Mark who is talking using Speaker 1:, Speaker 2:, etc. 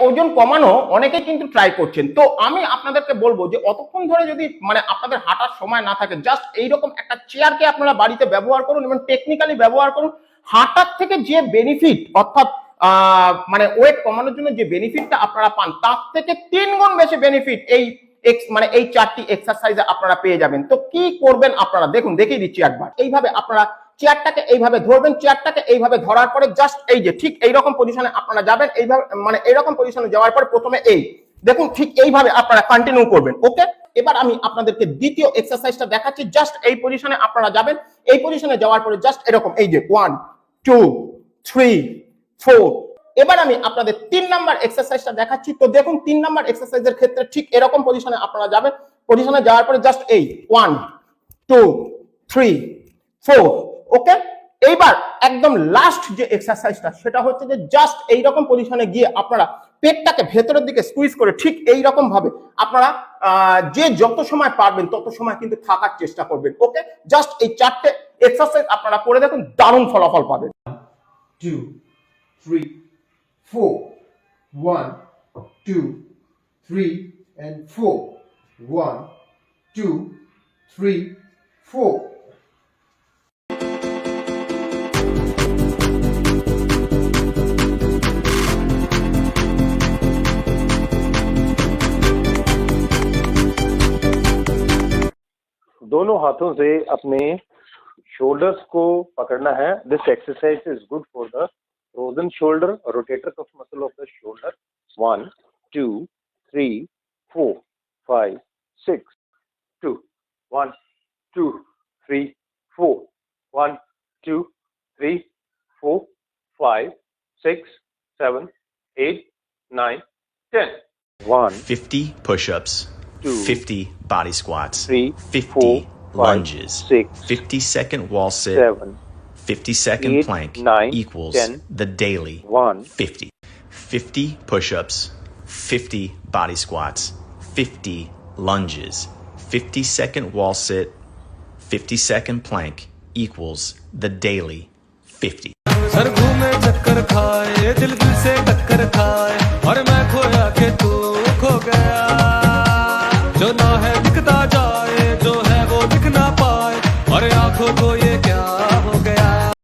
Speaker 1: ওজন কমানো অনেকেই কিন্তু ট্রাই করছেন। তো আমি আপনাদেরকে বলবো যে অতক্ষণ ধরে যদি মানে আপনাদের হাঁটার সময় না থাকে, জাস্ট এইরকম একটা চেয়ারকে আপনারা বাড়িতে ব্যবহার করুন এবং টেকনিক্যালি ব্যবহার করুন। হাঁটার থেকে যে বেনিফিট, অর্থাৎ মানে ওয়েট কমানোর জন্য যে বেনিফিটটা আপনারা পান, তার থেকে 3 গুণ বেশি বেনিফিট এই মানে এই 4টি এক্সারসাইজে আপনারা পেয়ে যাবেন। তো কি করবেন আপনারা দেখুন, দেখিয়ে দিচ্ছি একবার। এইভাবে আপনারা চেয়ারটাকে এইভাবে ধরবেন, চেয়ারটাকে এইভাবে ধরার পরে জাস্ট এই যে ঠিক এইরকম পজিশনে আপনারা যাবেন। এইভাবে মানে এইরকম পজিশনে যাওয়ার পরে প্রথমে এই দেখুন ঠিক এইভাবে আপনারা কন্টিনিউ করবেন। ওকে, এবার আমি আপনাদেরকে দ্বিতীয় এক্সারসাইজটা দেখাচ্ছি। জাস্ট এই পজিশনে আপনারা যাবেন। এই পজিশনে যাওয়ার পরে জাস্ট এরকম এই যে 1 2 3 4। এবার আমি আপনাদের 3 নাম্বার এক্সারসাইজটা দেখাচ্ছি। তো দেখুন 3 নাম্বার এক্সারসাইজের ক্ষেত্রে ঠিক এরকম পজিশনে আপনারা যাবেন। পজিশনে যাওয়ার পরে জাস্ট এই 1 2 3 4। ওকে, এইবার একদম লাস্ট যে এক্সারসাইজটা সেটা হচ্ছে যে জাস্ট এইরকম পজিশনে গিয়ে আপনারা পেটটাকে ভেতরের দিকে স্কুইজ করে ঠিক এইরকম ভাবে আপনারা যে যত সময় পারবেন তত সময় কিন্তু থাকার চেষ্টা করবেন। ওকে, জাস্ট এই 4টে এক্সারসাইজ আপনারা করে দেখুন, দারুণ ফলাফল পাবেন।
Speaker 2: 2 3 4 1 2 3 and 4 1 2 3 4।
Speaker 3: दोनों हाथों से अपने शोल्डर्स को पकड़ना है। This exercise is good for the frozen shoulder, rotator cuff muscle of the shoulder. 1 2 3 4 5 6 2 1 2 3 4 1 2 3 4 5 6 7 8 9 10। 1
Speaker 4: 50 push-ups,
Speaker 3: 2
Speaker 4: 50 body squats,
Speaker 3: 3
Speaker 4: 50
Speaker 3: 4 5
Speaker 4: lunges,
Speaker 3: 6
Speaker 4: 50-second wall sit,
Speaker 3: 7
Speaker 4: 50-second
Speaker 3: 8
Speaker 4: plank
Speaker 3: 9
Speaker 4: equals
Speaker 3: 10
Speaker 4: the daily
Speaker 3: 1
Speaker 4: 50. 50 push-ups, 50 body squats, 50 lunges, 50-second wall sit, 50-second plank equals the daily 50.
Speaker 5: Sir घूमे चक्कर खाए दिल से टक्कर खाए।